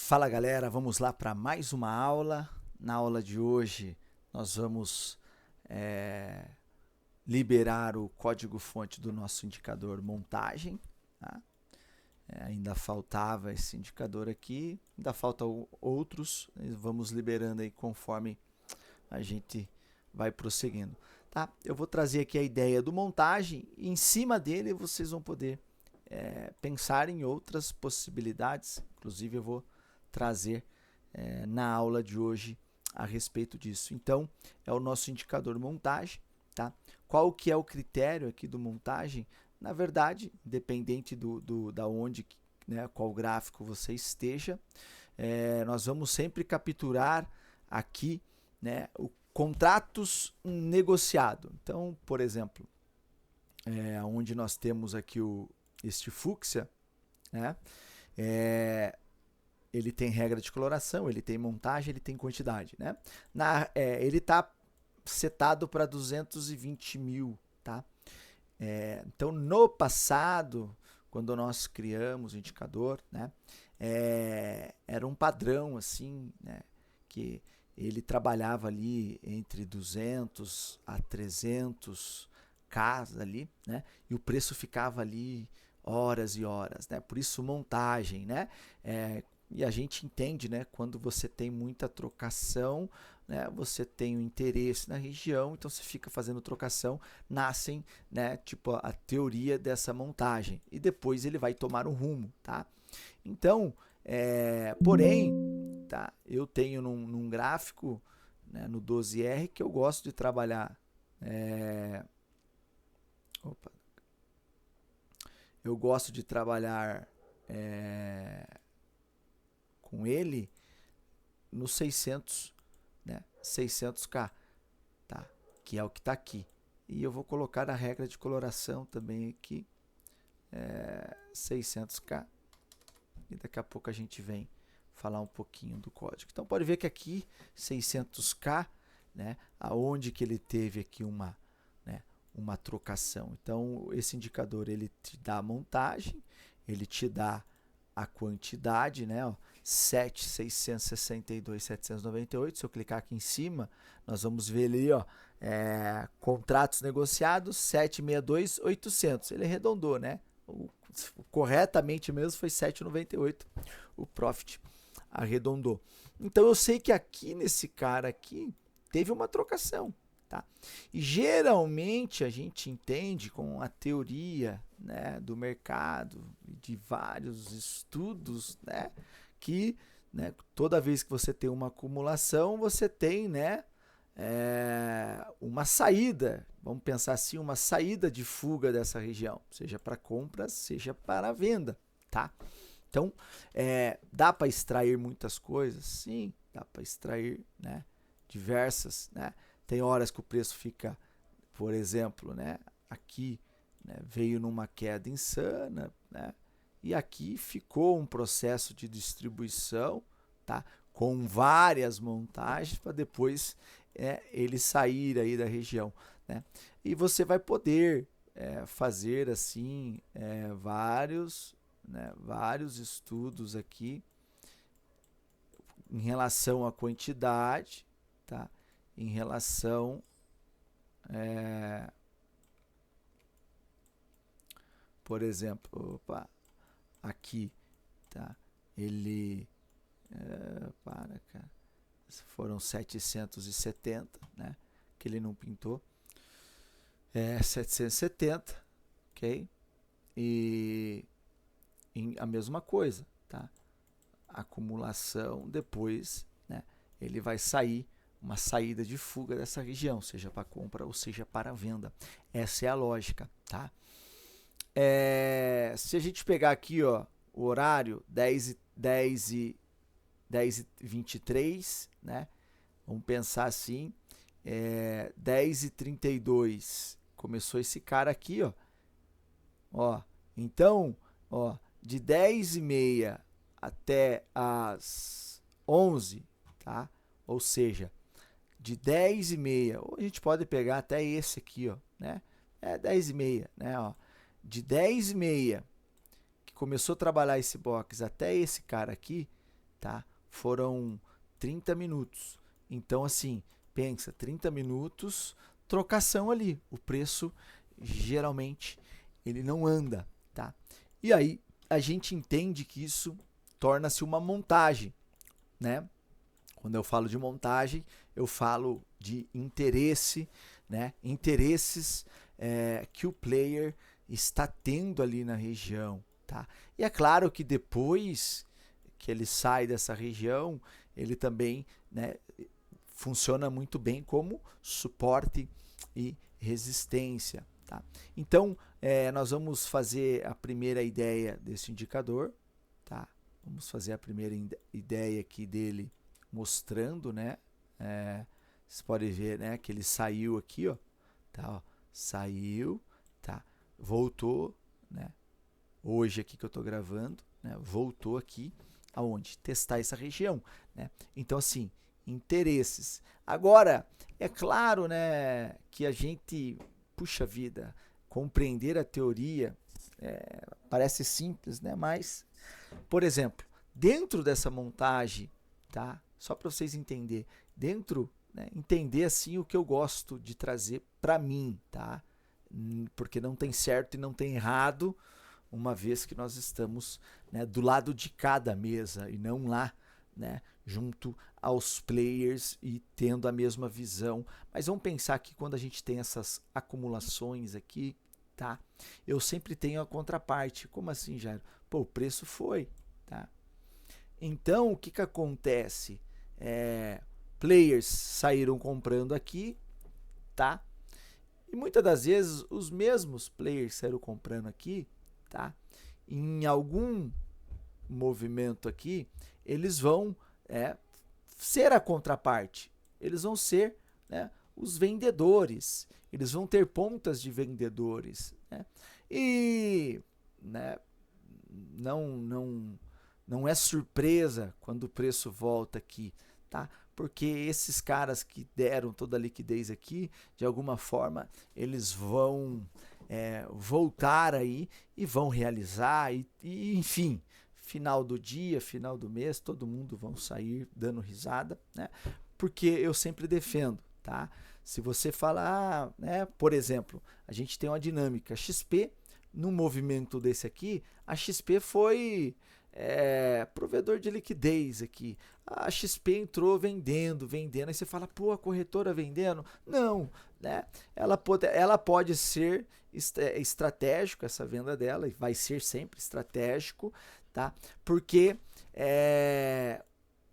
Fala galera, vamos lá para mais uma aula. Na aula de hoje nós vamos eh, liberar o código-fonte do nosso indicador montagem. Tá? Ainda faltava esse indicador aqui, ainda faltam outros, vamos liberando aí conforme a gente vai prosseguindo. Tá? Eu vou trazer aqui a ideia do montagem e em cima dele vocês vão poder pensar em outras possibilidades, inclusive eu vou trazer na aula de hoje a respeito disso. Então, é o nosso indicador montagem. Tá? Qual que é o critério aqui do montagem? Na verdade, independente da onde, né, qual gráfico você esteja, nós vamos sempre capturar aqui, né, o contratos negociado. Então, por exemplo, onde nós temos aqui este fúcsia, né, ele tem regra de coloração, ele tem montagem, ele tem quantidade, né? Ele está setado para 220 mil, tá? Então, no passado, quando nós criamos o indicador, né, era um padrão, assim, né, que ele trabalhava ali entre 200 a 300 Ks ali, né, e o preço ficava ali horas e horas, né? Por isso montagem, né? E a gente entende, né, quando você tem muita trocação, né, você tem um interesse na região, então você fica fazendo trocação, nascem, né, tipo a teoria dessa montagem e depois ele vai tomar um rumo, tá? Então, porém, tá, eu tenho num gráfico, né, no 12R que eu gosto de trabalhar, opa, eu gosto de trabalhar com ele no 600, né, 600K, tá? Que é o que está aqui. E eu vou colocar a regra de coloração também aqui, 600K. E daqui a pouco a gente vem falar um pouquinho do código. Então pode ver que aqui 600K, né, aonde que ele teve aqui uma trocação. Então esse indicador ele te dá a montagem, ele te dá a quantidade, né, ó, 7.662.798. Se eu clicar aqui em cima, nós vamos ver ali, ó, contratos negociados 762.800. Ele arredondou, né? Corretamente mesmo foi 7,98 o profit, arredondou. Então eu sei que aqui nesse cara aqui teve uma trocação, tá? E geralmente a gente entende com a teoria, né, do mercado, de vários estudos, né, que, né, toda vez que você tem uma acumulação, você tem, né, uma saída, vamos pensar assim, uma saída de fuga dessa região, seja para compra, seja para venda, tá? Então, dá para extrair muitas coisas? Sim, dá para extrair, né, diversas, né? Tem horas que o preço fica, por exemplo, né, aqui, né, veio numa queda insana, né, e aqui ficou um processo de distribuição, tá, com várias montagens para depois ele sair aí da região, né? E você vai poder fazer assim vários estudos aqui em relação à quantidade, tá? Em relação por exemplo, opa, aqui, tá? Ele cara, foram 770, né? Que ele não pintou. 770, ok? E a mesma coisa, tá? Acumulação, depois, né, ele vai sair, uma saída de fuga dessa região, seja para compra ou seja para venda. Essa é a lógica, tá? Se a gente pegar aqui, ó, o horário 10h23, né? Vamos pensar assim, 10h32 começou esse cara aqui, ó. Então, ó, de 10h30 até as 11, tá? Ou seja, de 10h30, ou a gente pode pegar até esse aqui, ó, né? 10h30, né? Ó, de 10h30 que começou a trabalhar esse box até esse cara aqui, tá? Foram 30 minutos. Então, assim, pensa, 30 minutos, trocação ali. O preço, geralmente, ele não anda, tá? E aí, a gente entende que isso torna-se uma montagem, né? Quando eu falo de montagem, eu falo de interesse, né? Interesses que o player está tendo ali na região, tá? E é claro que depois que ele sai dessa região, ele também, né, funciona muito bem como suporte e resistência, tá? Então, nós vamos fazer a primeira ideia desse indicador, tá? Vamos fazer a primeira ideia aqui dele mostrando, né? Vocês podem ver, né, que ele saiu aqui, ó, tá? Ó, saiu, tá? Voltou, né? Hoje aqui que eu estou gravando, né? Voltou aqui aonde? Testar essa região, né? Então, assim, interesses. Agora, é claro, né, que a gente, puxa vida, compreender a teoria parece simples, né? Mas, por exemplo, dentro dessa montagem, tá? Só para vocês entenderem, dentro, né, entender assim o que eu gosto de trazer para mim, tá? Porque não tem certo e não tem errado, uma vez que nós estamos, né, do lado de cada mesa e não lá, né, junto aos players e tendo a mesma visão. Mas vamos pensar que quando a gente tem essas acumulações aqui, tá? Eu sempre tenho a contraparte. Como assim, Jairo? Pô, o preço foi, tá? Então, o que que acontece? Players saíram comprando aqui, tá? E muitas das vezes os mesmos players saíram comprando aqui, tá? Em algum movimento aqui, eles vão ser a contraparte. Eles vão ser, né, os vendedores. Eles vão ter pontas de vendedores, né? E, né, não é surpresa quando o preço volta aqui, tá? Porque esses caras que deram toda a liquidez aqui, de alguma forma, eles vão voltar aí e vão realizar, e enfim, final do dia, final do mês, todo mundo vão sair dando risada, né? Porque eu sempre defendo, tá? Se você falar, né, por exemplo, a gente tem uma dinâmica XP, no movimento desse aqui, a XP foi provedor de liquidez aqui. A XP entrou vendendo, aí você fala, pô, a corretora vendendo? Não, né? Ela pode ser estratégico, essa venda dela, e vai ser sempre estratégico, tá? Porque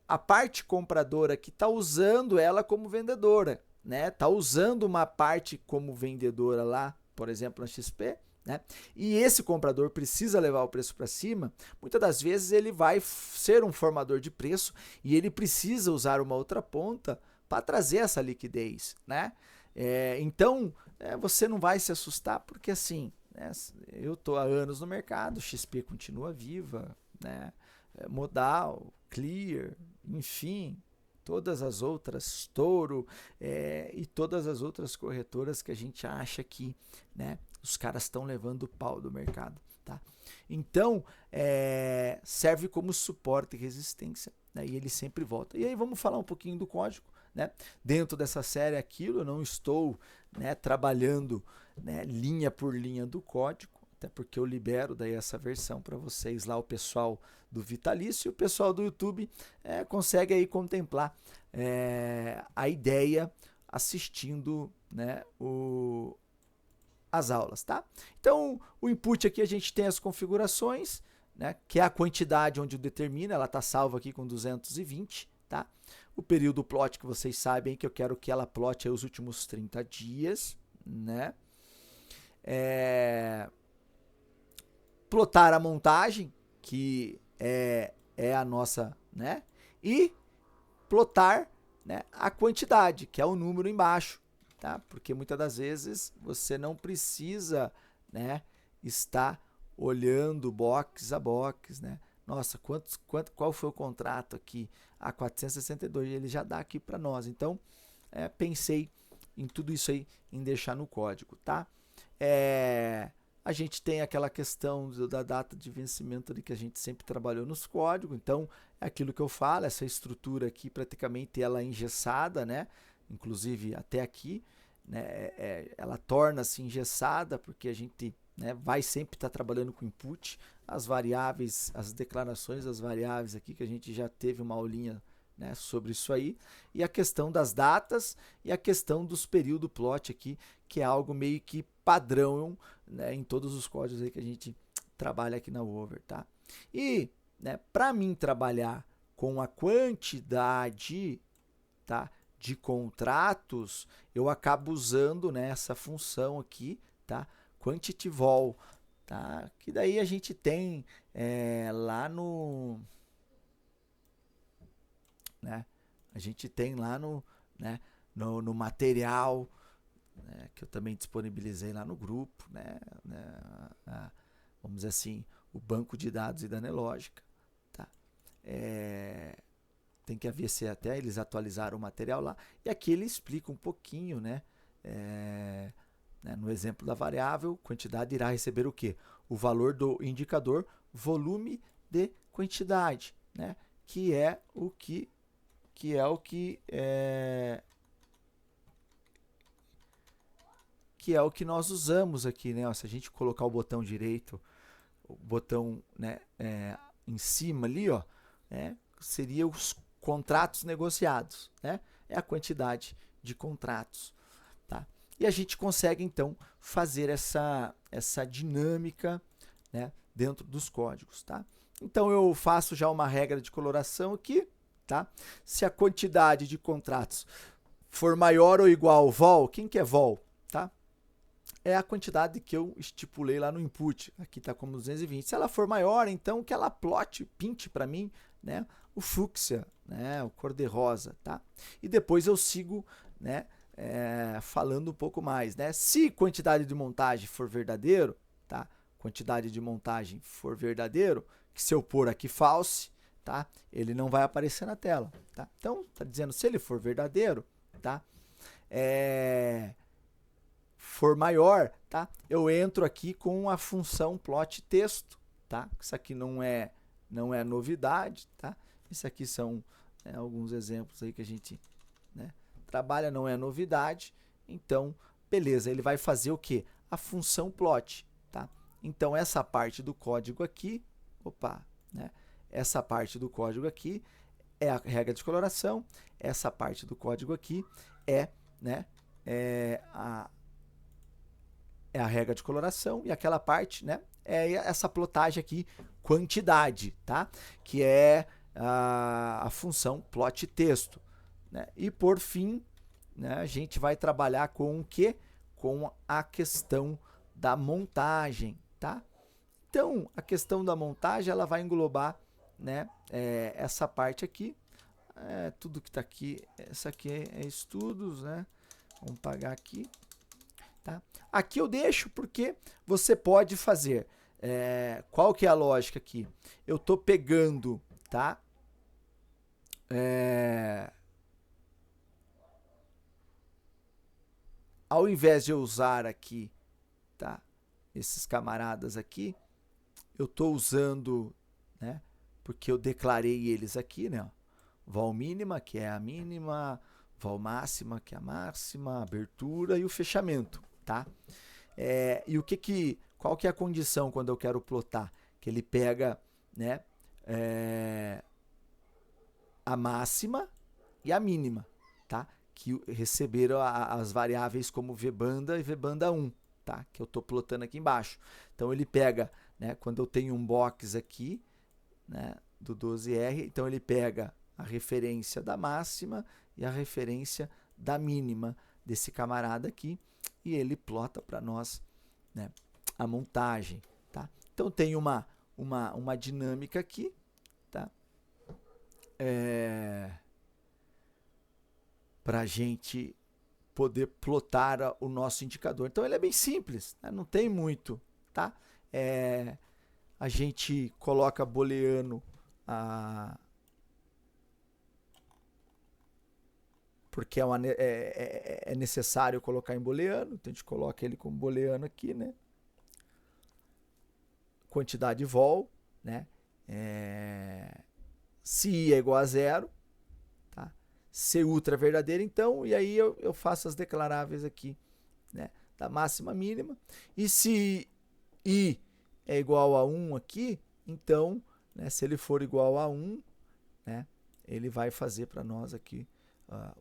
a parte compradora que está usando ela como vendedora, né? Tá usando uma parte como vendedora lá, por exemplo, na XP, né? E esse comprador precisa levar o preço para cima. Muitas das vezes ele vai ser um formador de preço e ele precisa usar uma outra ponta para trazer essa liquidez, né? Então você não vai se assustar porque assim, né, eu tô há anos no mercado, XP continua viva, né? Modal, Clear, enfim, todas as outras, Toro e todas as outras corretoras que a gente acha que, né, os caras estão levando o pau do mercado, tá? Então, serve como suporte e resistência, né? E ele sempre volta. E aí vamos falar um pouquinho do código, né? Dentro dessa série aquilo, eu não estou, né, trabalhando, né, linha por linha do código, até porque eu libero daí essa versão para vocês lá, o pessoal do Vitalício, e o pessoal do YouTube consegue aí contemplar a ideia assistindo, né, as aulas, tá? Então, o input aqui a gente tem as configurações, né, que é a quantidade onde determina, ela está salva aqui com 220, tá? O período plot que vocês sabem que eu quero que ela plote os últimos 30 dias, né? Plotar a montagem, que é a nossa, né? E plotar, né, a quantidade, que é o número embaixo, tá? Porque muitas das vezes você não precisa, né, estar olhando box a box, né? Nossa, qual foi o contrato aqui? A 462, ele já dá aqui para nós. Então, pensei em tudo isso aí, em deixar no código, tá? A gente tem aquela questão da data de vencimento ali que a gente sempre trabalhou nos códigos. Então, é aquilo que eu falo, essa estrutura aqui praticamente ela é engessada, né? Inclusive até aqui, né? Ela torna-se engessada porque a gente, né, vai sempre estar trabalhando com input, as variáveis, as declarações das variáveis aqui que a gente já teve uma aulinha, né, sobre isso aí, e a questão das datas e a questão dos período plot aqui, que é algo meio que padrão, né, em todos os códigos aí que a gente trabalha aqui na Over, tá? E, né, para mim trabalhar com a quantidade, tá, de contratos, eu acabo usando, né, essa função aqui, tá, quantity vol, tá, que daí a gente tem lá no, né, a gente tem lá no, né, no material, né, que eu também disponibilizei lá no grupo, vamos dizer assim, o banco de dados e da Nelogica, tá? Tem que ver se até eles atualizaram o material lá, e aqui ele explica um pouquinho, né, no exemplo da variável, quantidade irá receber o quê? O valor do indicador volume de quantidade, né, que é o que nós usamos aqui, né? Se a gente colocar o botão direito, o botão, né, em cima ali, ó, seria os contratos negociados, né? É a quantidade de contratos, tá? E a gente consegue então fazer essa dinâmica, né, dentro dos códigos, tá? Então eu faço já uma regra de coloração aqui, tá? Se a quantidade de contratos for maior ou igual ao vol, quem que é vol, tá? É a quantidade que eu estipulei lá no input. Aqui está como 220. Se ela for maior, então que ela pinte para mim, né, o fúcsia, né, o cor-de-rosa, tá? E depois eu sigo, né, falando um pouco mais, né? Se quantidade de montagem for verdadeiro, tá? Quantidade de montagem for verdadeiro, que se eu pôr aqui false, tá? Ele não vai aparecer na tela, tá? Então, tá dizendo se ele for verdadeiro, tá? For maior, tá? Eu entro aqui com a função plot texto, tá? Isso aqui não é novidade, tá? Isso aqui são, né, alguns exemplos aí que a gente, né, trabalha, não é novidade. Então, beleza, ele vai fazer o quê? A função plot, tá? Então, essa parte do código aqui, né? Essa parte do código aqui é a regra de coloração, essa parte do código aqui né, é a regra de coloração, e aquela parte, né, é essa plotagem aqui, quantidade, tá? Que é a função plot texto, né? E por fim, né, a gente vai trabalhar com o quê? Com a questão da montagem, tá? Então, a questão da montagem, ela vai englobar, né, essa parte aqui, tudo que está aqui, essa aqui é estudos, né? Vamos pagar aqui. Tá? Aqui eu deixo porque você pode fazer. Qual que é a lógica aqui? Eu estou pegando, tá? Ao invés de eu usar aqui, tá? Esses camaradas aqui, eu estou usando, né? Porque eu declarei eles aqui, né? Vol mínima, que é a mínima, vol máxima, que é a máxima, abertura e o fechamento, tá? E qual que é a condição quando eu quero plotar? Que ele pega, né, a máxima e a mínima, tá? Que receberam as variáveis como vbanda e vbanda 1, tá? Que eu estou plotando aqui embaixo. Então ele pega, né, quando eu tenho um box aqui, né, do 12R, então ele pega a referência da máxima e a referência da mínima desse camarada aqui, e ele plota para nós, né, a montagem, tá? Então tem uma dinâmica aqui, tá? Para a gente poder plotar o nosso indicador. Então ele é bem simples, né? Não tem muito, tá? A gente coloca booleano porque é necessário colocar em booleano, então a gente coloca ele como booleano aqui, né? quantidade vol, né? Se I é igual a zero, tá? Se ultra é verdadeiro, então, e aí eu faço as declaráveis aqui, né? Da máxima mínima. E se I é igual a 1 aqui, então, né, se ele for igual a 1, né, ele vai fazer para nós aqui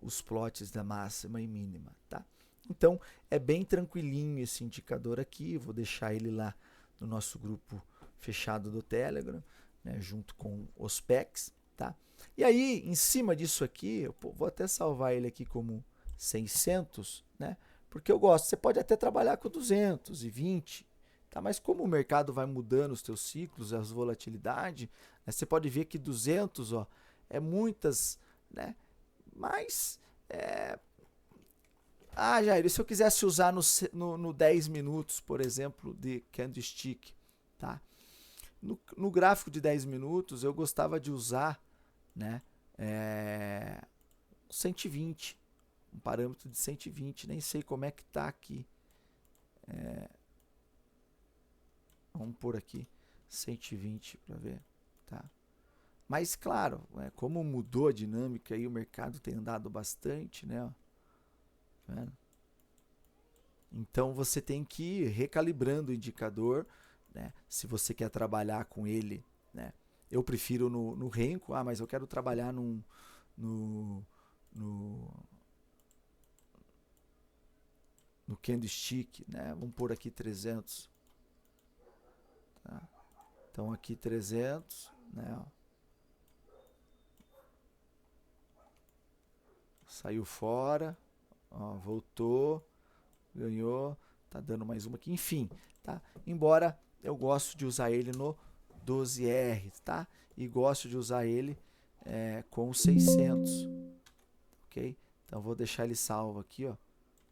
os plots da máxima e mínima, tá? Então, é bem tranquilinho esse indicador aqui, vou deixar ele lá no nosso grupo fechado do Telegram, né, junto com os packs, tá? E aí, em cima disso aqui, eu vou até salvar ele aqui como 600, né? Porque eu gosto, você pode até trabalhar com 220, tá? Mas como o mercado vai mudando os teus ciclos, as volatilidades, né, você pode ver que 200, ó, é muitas, né? Mas, Jair, e se eu quisesse usar no 10 minutos, por exemplo, de candlestick, tá? No gráfico de 10 minutos, eu gostava de usar, né, 120, um parâmetro de 120, nem sei como é que tá aqui. Vamos pôr aqui 120 para ver, tá? Mas claro, como mudou a dinâmica e o mercado tem andado bastante, né? Ó, tá vendo? Então você tem que ir recalibrando o indicador, né? Se você quer trabalhar com ele, né? Eu prefiro no Renko, mas eu quero trabalhar no candlestick, né? Vamos pôr aqui 300. Tá? Então aqui 300, né? Ó. Saiu fora, ó, voltou, ganhou, tá dando mais uma aqui, enfim, tá? Embora eu gosto de usar ele no 12R, tá? E gosto de usar ele com 600, ok? Então vou deixar ele salvo aqui, ó,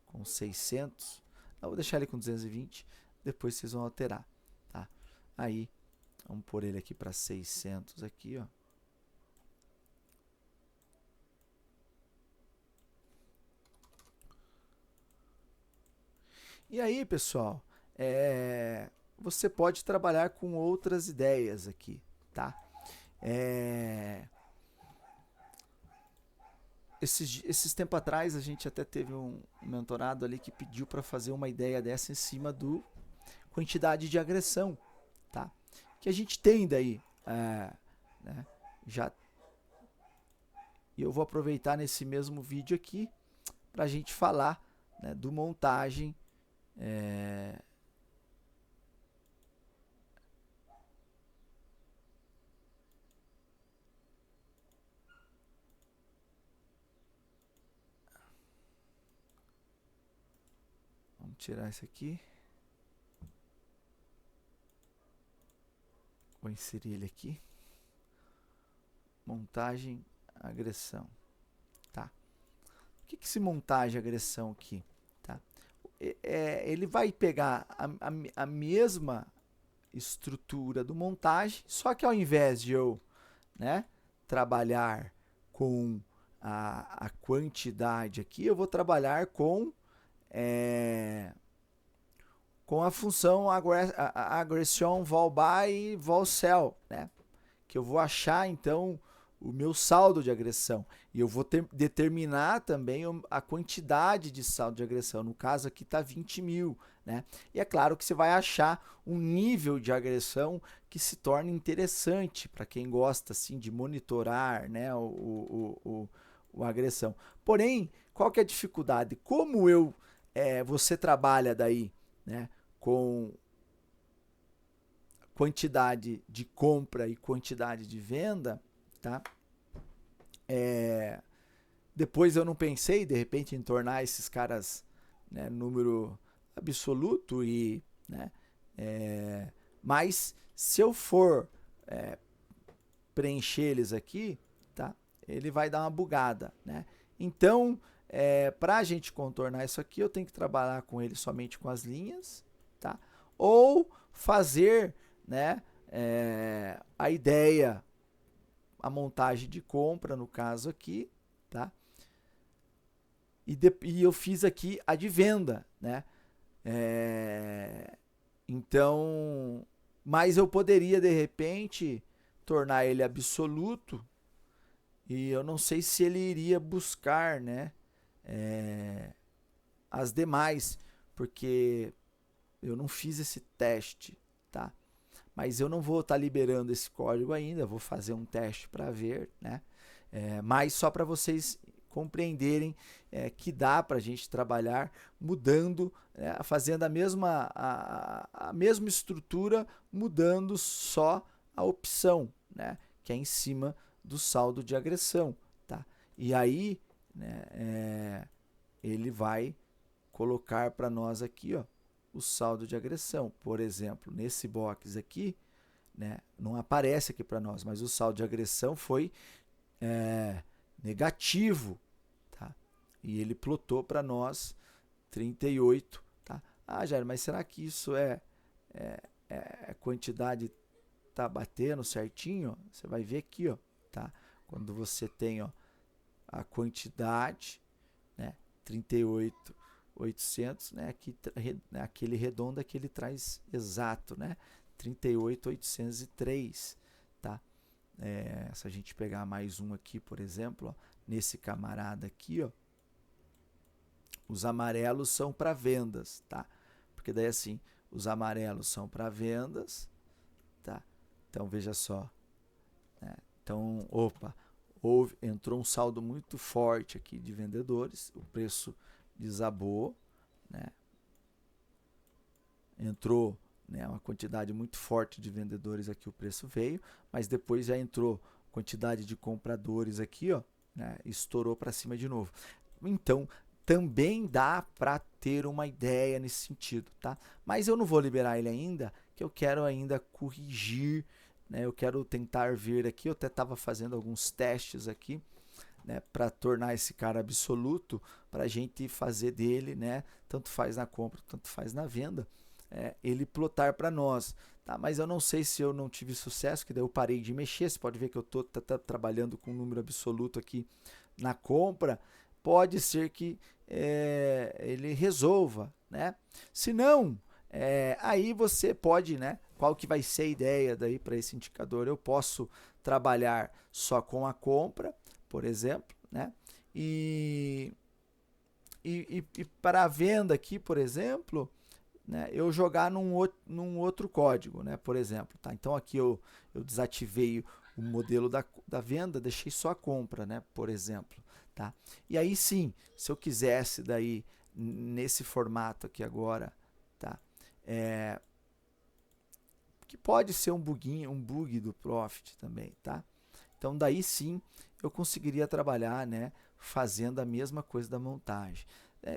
com 600. Não, vou deixar ele com 220, depois vocês vão alterar, tá? Aí, vamos pôr ele aqui para 600 aqui, ó. E aí, pessoal, você pode trabalhar com outras ideias aqui, tá? Esses tempos atrás, a gente até teve um mentorado ali que pediu para fazer uma ideia dessa em cima do quantidade de agressão, tá? Que a gente tem daí, né? Já. E eu vou aproveitar nesse mesmo vídeo aqui para a gente falar, né, do montagem. Vamos tirar isso aqui. Vou inserir ele aqui. Montagem, agressão. Tá? O que é esse montagem, agressão aqui? Tá? Ele vai pegar a mesma estrutura do montagem, só que ao invés de eu, né, trabalhar com a quantidade aqui, eu vou trabalhar com a função agression vol by e vol sell, né? Que eu vou achar então o meu saldo de agressão e eu vou determinar também a quantidade de saldo de agressão. No caso aqui está 20 mil, né? E é claro que você vai achar um nível de agressão que se torne interessante para quem gosta assim de monitorar, né, o agressão. Porém, qual que é a dificuldade? Como você trabalha daí, né, com quantidade de compra e quantidade de venda, tá? Depois eu não pensei, de repente, em tornar esses caras, né, número absoluto, né, mas se eu for preencher eles aqui, tá? Ele vai dar uma bugada, né? Então, para a gente contornar isso aqui, eu tenho que trabalhar com ele somente com as linhas, tá? Ou fazer, né, a ideia, a montagem de compra, no caso aqui, tá? E eu fiz aqui a de venda, né? Então, Mas eu poderia, de repente, tornar ele absoluto, e eu não sei se ele iria buscar, né, as demais, porque eu não fiz esse teste, tá? Mas eu não vou estar liberando esse código ainda, vou fazer um teste para ver, né? Mas só para vocês compreenderem que dá para a gente trabalhar mudando, fazendo a mesma estrutura, mudando só a opção, né? Que é em cima do saldo de agressão, tá? E aí, né, ele vai colocar para nós aqui, ó, o saldo de agressão. Por exemplo, nesse box aqui, né, não aparece aqui para nós, mas o saldo de agressão foi negativo, tá? E ele plotou para nós 38, tá? Ah, Jair, mas será que isso quantidade tá batendo certinho? Você vai ver aqui, ó, tá? Quando você tem, ó, a quantidade, né, 38.800, né, aqui, aquele redondo que ele traz exato, né, 38.803, tá? Se a gente pegar mais um aqui, por exemplo, ó, nesse camarada aqui, ó, os amarelos são para vendas, tá? Porque daí assim, os amarelos são para vendas, tá? Então veja só, né? Então, opa, entrou um saldo muito forte aqui de vendedores, o preço desabou, né? Entrou, né, uma quantidade muito forte de vendedores aqui, o preço veio, mas depois já entrou quantidade de compradores aqui, ó, né, estourou para cima de novo. Então, também dá para ter uma ideia nesse sentido, tá? Mas eu não vou liberar ele ainda, que eu quero ainda corrigir, né? Eu quero tentar ver aqui, eu até estava fazendo alguns testes aqui, né, para tornar esse cara absoluto, para a gente fazer dele, né, tanto faz na compra, tanto faz na venda, ele plotar para nós, tá? Mas eu não sei se eu não tive sucesso, que daí eu parei de mexer. Você pode ver que eu estou trabalhando com um número absoluto aqui na compra. Pode ser que ele resolva, né? Se não, aí você pode, né? Qual que vai ser a ideia daí para esse indicador? Eu posso trabalhar só com a compra, por exemplo, né? E para a venda aqui, por exemplo, né, eu jogar num outro código, né, por exemplo. Tá? Então aqui eu desativei o modelo da venda, deixei só a compra, né, por exemplo. Tá? E aí sim, se eu quisesse daí nesse formato aqui agora, tá? Que pode ser um bug do Profit também, tá? Então daí sim eu conseguiria trabalhar, né, fazendo a mesma coisa da montagem.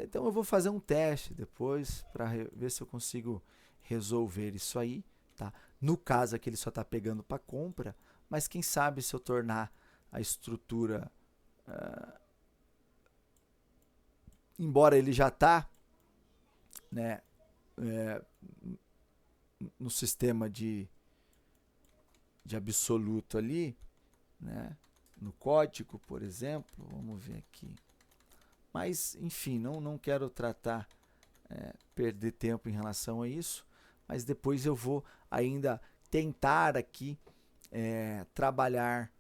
Então eu vou fazer um teste depois para ver se eu consigo resolver isso aí, tá? No caso aqui ele só está pegando para compra, mas quem sabe se eu tornar a estrutura, embora ele já está, né, no sistema de absoluto ali, né, no código, por exemplo, vamos ver aqui. Mas, enfim, não quero tratar, perder tempo em relação a isso, mas depois eu vou ainda tentar aqui trabalhar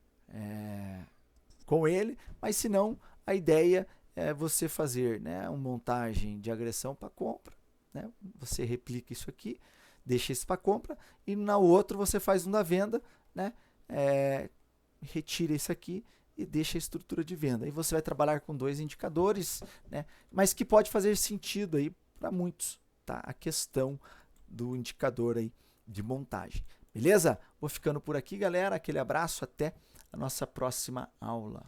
com ele, mas se não, a ideia é você fazer, né, uma montagem de agressão para compra, né? Você replica isso aqui, deixa isso para compra, e na outra você faz um da venda, né? Retira isso aqui e deixa a estrutura de venda. Aí você vai trabalhar com dois indicadores, né? Mas que pode fazer sentido aí para muitos, tá? A questão do indicador aí de montagem. Beleza? Vou ficando por aqui, galera. Aquele abraço, até a nossa próxima aula.